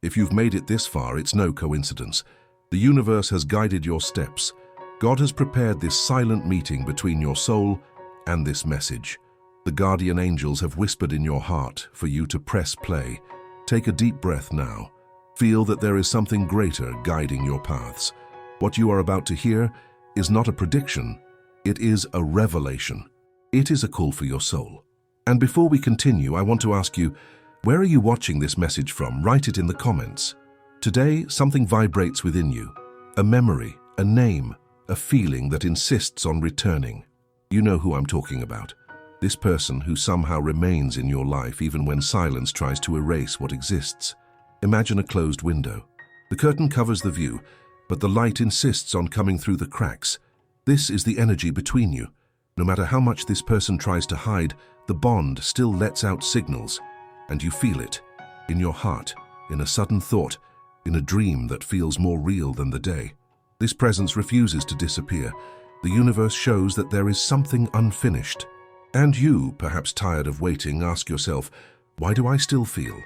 If you've made it this far, it's no coincidence. The universe has guided your steps. God has prepared this silent meeting between your soul and this message. The guardian angels have whispered in your heart for you to press play. Take a deep breath now. Feel that there is something greater guiding your paths. What you are about to hear is not a prediction, it is a revelation. It is a call for your soul. And before we continue, I want to ask you, where are you watching this message from? Write it in the comments. Today, something vibrates within you. A memory, a name, a feeling that insists on returning. You know who I'm talking about. This person who somehow remains in your life even when silence tries to erase what exists. Imagine a closed window. The curtain covers the view, but the light insists on coming through the cracks. This is the energy between you. No matter how much this person tries to hide, the bond still lets out signals. And you feel it, in your heart, in a sudden thought, in a dream that feels more real than the day. This presence refuses to disappear. The universe shows that there is something unfinished. And you, perhaps tired of waiting, ask yourself, why do I still feel?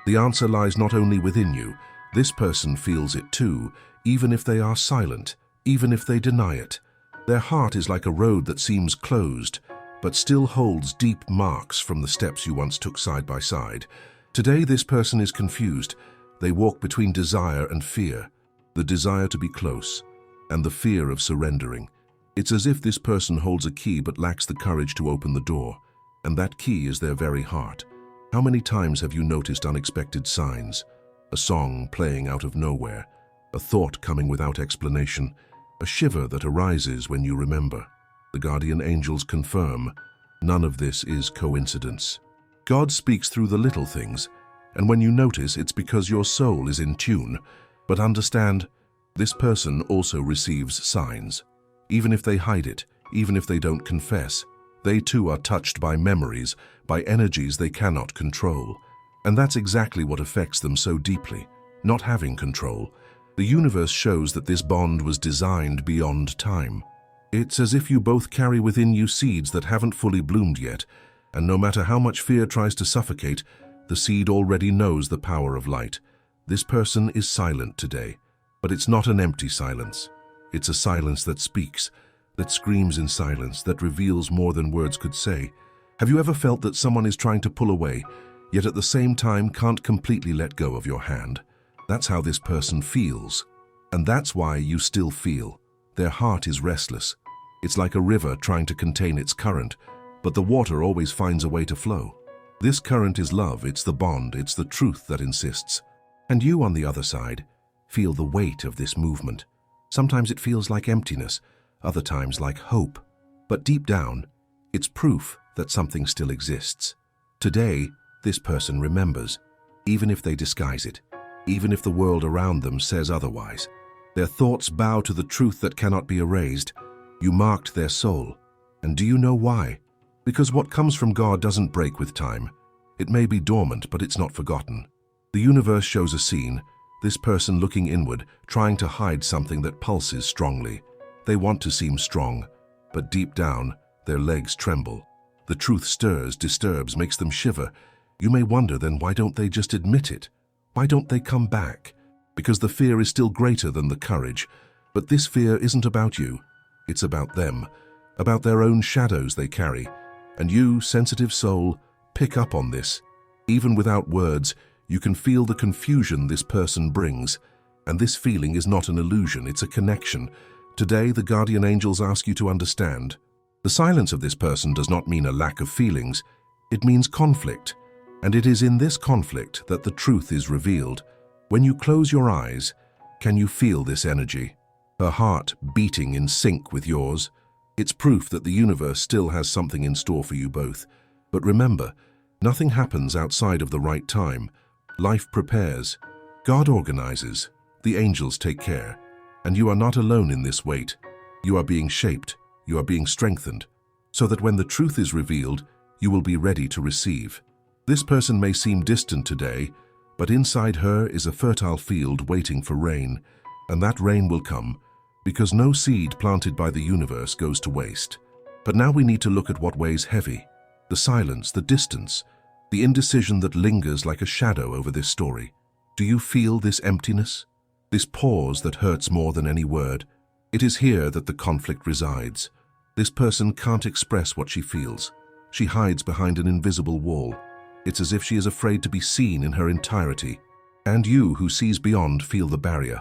The answer lies not only within you. This person feels it too, even if they are silent, even if they deny it. Their heart is like a road that seems closed, but still holds deep marks from the steps you once took side by side. Today, this person is confused. They walk between desire and fear, the desire to be close, and the fear of surrendering. It's as if this person holds a key but lacks the courage to open the door, and that key is their very heart. How many times have you noticed unexpected signs? A song playing out of nowhere, a thought coming without explanation, a shiver that arises when you remember. The guardian angels confirm, none of this is coincidence. God speaks through the little things, and when you notice, it's because your soul is in tune. But understand, this person also receives signs. Even if they hide it, even if they don't confess, they too are touched by memories, by energies they cannot control. And that's exactly what affects them so deeply, not having control. The universe shows that this bond was designed beyond time. It's as if you both carry within you seeds that haven't fully bloomed yet, and no matter how much fear tries to suffocate, the seed already knows the power of light. This person is silent today, but it's not an empty silence. It's a silence that speaks, that screams in silence, that reveals more than words could say. Have you ever felt that someone is trying to pull away, yet at the same time can't completely let go of your hand? That's how this person feels, and that's why you still feel. Their heart is restless. It's like a river trying to contain its current, but the water always finds a way to flow. This current is love, it's the bond, it's the truth that insists. And you, on the other side, feel the weight of this movement. Sometimes it feels like emptiness, other times like hope. But deep down, it's proof that something still exists. Today, this person remembers, even if they disguise it, even if the world around them says otherwise. Their thoughts bow to the truth that cannot be erased. You marked their soul. And do you know why? Because what comes from God doesn't break with time. It may be dormant, but it's not forgotten. The universe shows a scene, this person looking inward, trying to hide something that pulses strongly. They want to seem strong, but deep down, their legs tremble. The truth stirs, disturbs, makes them shiver. You may wonder, then why don't they just admit it? Why don't they come back? Because the fear is still greater than the courage. But this fear isn't about you. It's about them, about their own shadows they carry. And you, sensitive soul, pick up on this. Even without words, you can feel the confusion this person brings. And this feeling is not an illusion, it's a connection. Today, the guardian angels ask you to understand. The silence of this person does not mean a lack of feelings. It means conflict. And it is in this conflict that the truth is revealed. When you close your eyes, can you feel this energy? Her heart beating in sync with yours. It's proof that the universe still has something in store for you both. But remember, nothing happens outside of the right time. Life prepares. God organizes. The angels take care. And you are not alone in this wait. You are being shaped. You are being strengthened. So that when the truth is revealed, you will be ready to receive. This person may seem distant today, but inside her is a fertile field waiting for rain. And that rain will come, because no seed planted by the universe goes to waste. But now we need to look at what weighs heavy. The silence, the distance, the indecision that lingers like a shadow over this story. Do you feel this emptiness? This pause that hurts more than any word? It is here that the conflict resides. This person can't express what she feels. She hides behind an invisible wall. It's as if she is afraid to be seen in her entirety. And you, who sees beyond, feel the barrier,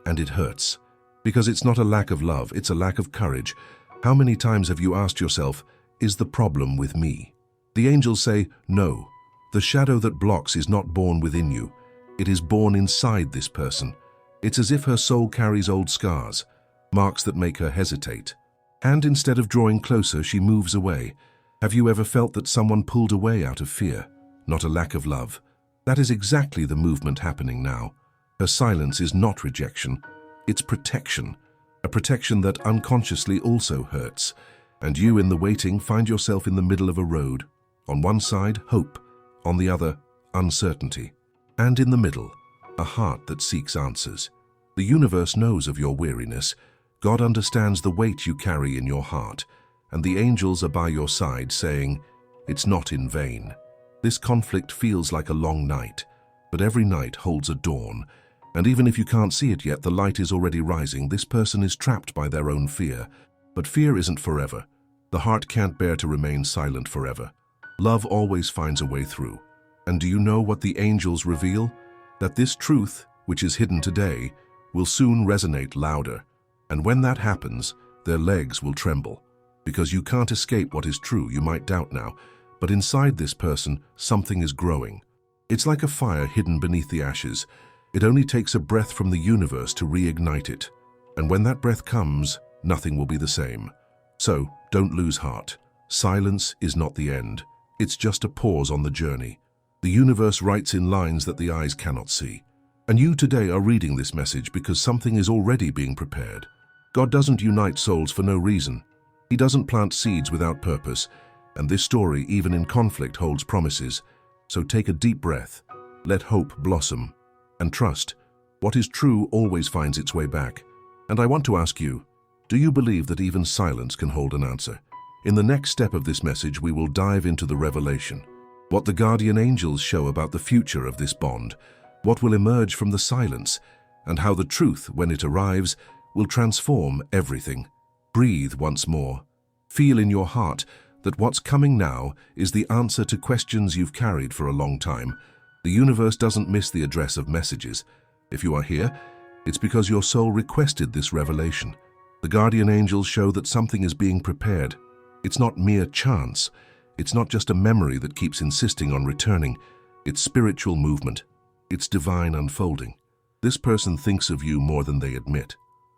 and it hurts. Because it's not a lack of love, it's a lack of courage. How many times have you asked yourself, is the problem with me? The angels say, no. The shadow that blocks is not born within you. It is born inside this person. It's as if her soul carries old scars, marks that make her hesitate. And instead of drawing closer, she moves away. Have you ever felt that someone pulled away out of fear, not a lack of love? That is exactly the movement happening now. Her silence is not rejection, it's protection. A protection that unconsciously also hurts. And you, in the waiting, find yourself in the middle of a road. On one side, hope. On the other, uncertainty. And in the middle, a heart that seeks answers. The universe knows of your weariness. God understands the weight you carry in your heart. And the angels are by your side saying, it's not in vain. This conflict feels like a long night, but every night holds a dawn. And even if you can't see it yet, the light is already rising. This person is trapped by their own fear. But fear isn't forever. The heart can't bear to remain silent forever. Love always finds a way through. And do you know what the angels reveal? That this truth, which is hidden today, will soon resonate louder. And when that happens, their legs will tremble. Because you can't escape what is true, you might doubt now. But inside this person, something is growing. It's like a fire hidden beneath the ashes. It only takes a breath from the universe to reignite it. And when that breath comes, nothing will be the same. So, don't lose heart. Silence is not the end. It's just a pause on the journey. The universe writes in lines that the eyes cannot see. And you today are reading this message because something is already being prepared. God doesn't unite souls for no reason. He doesn't plant seeds without purpose. And this story, even in conflict, holds promises. So take a deep breath. Let hope blossom. And trust, what is true always finds its way back. And I want to ask you, do you believe that even silence can hold an answer? In the next step of this message, we will dive into the revelation. What the guardian angels show about the future of this bond, what will emerge from the silence, and how the truth, when it arrives, will transform everything. Breathe once more. Feel in your heart that what's coming now is the answer to questions you've carried for a long time. The universe doesn't miss the address of messages. If you are here, it's because your soul requested this revelation. The guardian angels show that something is being prepared. It's not mere chance. It's not just a memory that keeps insisting on returning. It's spiritual movement. It's divine unfolding. This person thinks of you more than they admit,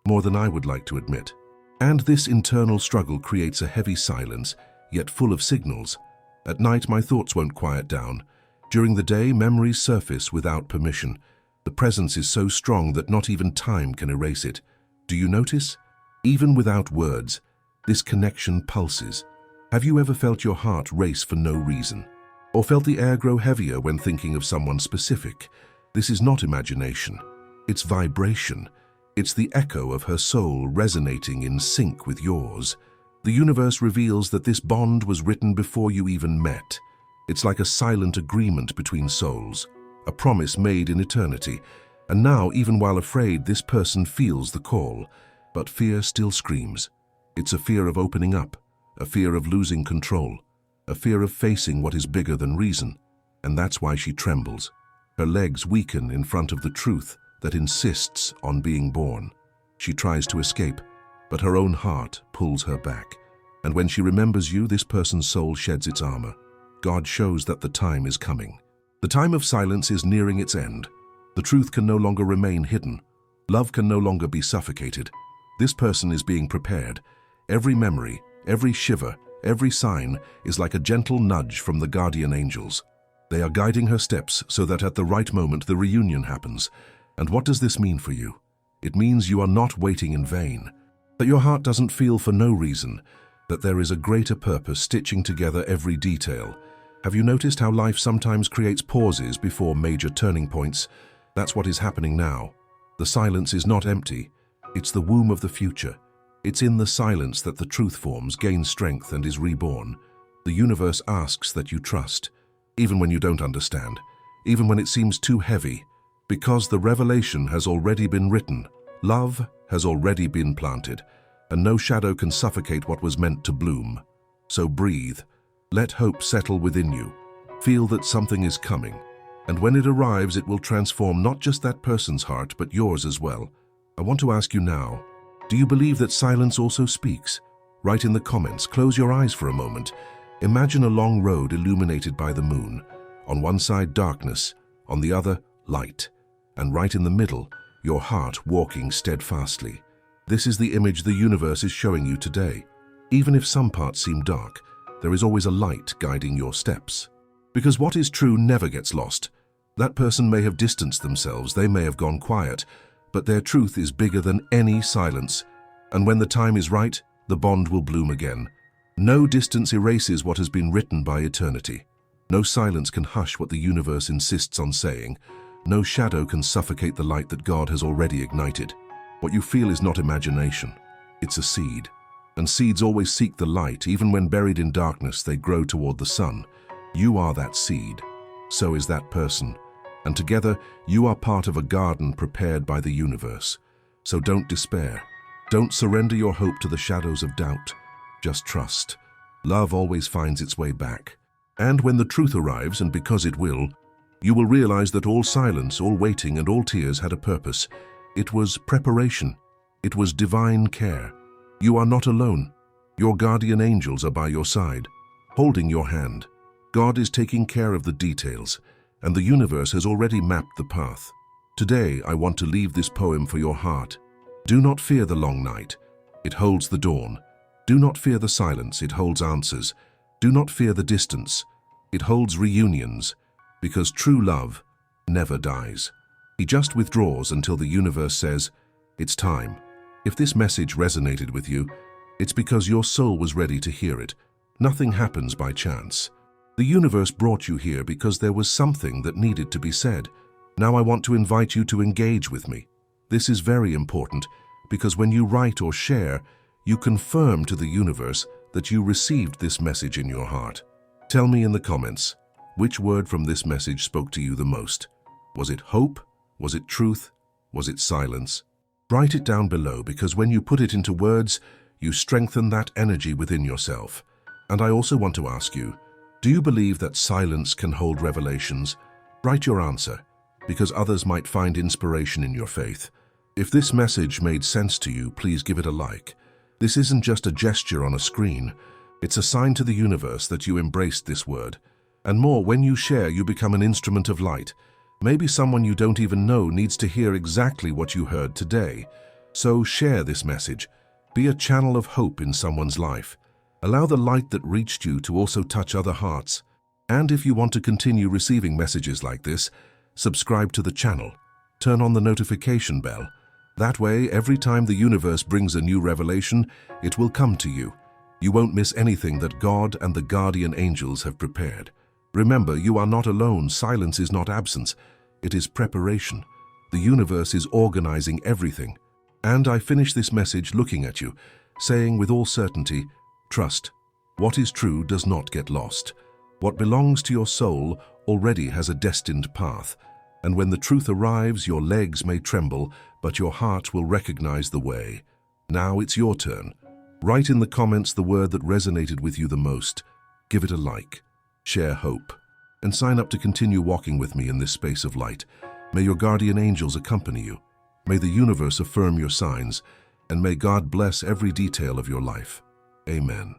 more than I would like to admit. And this internal struggle creates a heavy silence, yet full of signals. At night, my thoughts won't quiet down. During the day, memories surface without permission. The presence is so strong that not even time can erase it. Do you notice? Even without words, this connection pulses. Have you ever felt your heart race for no reason? Or felt the air grow heavier when thinking of someone specific? This is not imagination. It's vibration. It's the echo of her soul resonating in sync with yours. The universe reveals that this bond was written before you even met. It's like a silent agreement between souls, a promise made in eternity. And now, even while afraid, this person feels the call. But fear still screams. It's a fear of opening up, a fear of losing control, a fear of facing what is bigger than reason. And that's why she trembles. Her legs weaken in front of the truth that insists on being born. She tries to escape, but her own heart pulls her back. And when she remembers you, this person's soul sheds its armor. God shows that the time is coming. The time of silence is nearing its end. The truth can no longer remain hidden. Love can no longer be suffocated. This person is being prepared. Every memory, every shiver, every sign is like a gentle nudge from the guardian angels. They are guiding her steps so that at the right moment the reunion happens. And what does this mean for you? It means you are not waiting in vain. That your heart doesn't feel for no reason. That there is a greater purpose stitching together every detail. Have you noticed how life sometimes creates pauses before major turning points? That's what is happening now. The silence is not empty. It's the womb of the future. It's in the silence that the truth forms, gains strength, and is reborn. The universe asks that you trust, even when you don't understand, even when it seems too heavy. Because the revelation has already been written, love has already been planted, and no shadow can suffocate what was meant to bloom. So breathe, let hope settle within you, feel that something is coming, and when it arrives it will transform not just that person's heart but yours as well. I want to ask you now, do you believe that silence also speaks? Write in the comments, close your eyes for a moment. Imagine a long road illuminated by the moon. On one side darkness, on the other light, and right in the middle, your heart walking steadfastly. This is the image the universe is showing you today. Even if some parts seem dark, there is always a light guiding your steps. Because what is true never gets lost. That person may have distanced themselves, they may have gone quiet, but their truth is bigger than any silence. And when the time is right, the bond will bloom again. No distance erases what has been written by eternity. No silence can hush what the universe insists on saying. No shadow can suffocate the light that God has already ignited. What you feel is not imagination. It's a seed. And seeds always seek the light. Even when buried in darkness, they grow toward the sun. You are that seed. So is that person. And together, you are part of a garden prepared by the universe. So don't despair. Don't surrender your hope to the shadows of doubt. Just trust. Love always finds its way back. And when the truth arrives, and because it will, you will realize that all silence, all waiting, and all tears had a purpose. It was preparation. It was divine care. You are not alone. Your guardian angels are by your side, holding your hand. God is taking care of the details, and the universe has already mapped the path. Today, I want to leave this poem for your heart. Do not fear the long night. It holds the dawn. Do not fear the silence. It holds answers. Do not fear the distance. It holds reunions, because true love never dies. He just withdraws until the universe says, it's time. If this message resonated with you, it's because your soul was ready to hear it. Nothing happens by chance. The universe brought you here because there was something that needed to be said. Now I want to invite you to engage with me. This is very important because when you write or share, you confirm to the universe that you received this message in your heart. Tell me in the comments, which word from this message spoke to you the most? Was it hope? Was it truth? Was it silence? Write it down below because when you put it into words, you strengthen that energy within yourself. And I also want to ask you, do you believe that silence can hold revelations? Write your answer, because others might find inspiration in your faith. If this message made sense to you, please give it a like. This isn't just a gesture on a screen. It's a sign to the universe that you embraced this word. And more, when you share, you become an instrument of light. Maybe someone you don't even know needs to hear exactly what you heard today. So share this message. Be a channel of hope in someone's life. Allow the light that reached you to also touch other hearts. And if you want to continue receiving messages like this, subscribe to the channel. Turn on the notification bell. That way, every time the universe brings a new revelation, it will come to you. You won't miss anything that God and the guardian angels have prepared. Remember, you are not alone. Silence is not absence. It is preparation. The universe is organizing everything. And I finish this message looking at you, saying with all certainty, trust. What is true does not get lost. What belongs to your soul already has a destined path. And when the truth arrives, your legs may tremble, but your heart will recognize the way. Now it's your turn. Write in the comments the word that resonated with you the most. Give it a like. Share hope. And sign up to continue walking with me in this space of light. May your guardian angels accompany you. May the universe affirm your signs. And may God bless every detail of your life. Amen.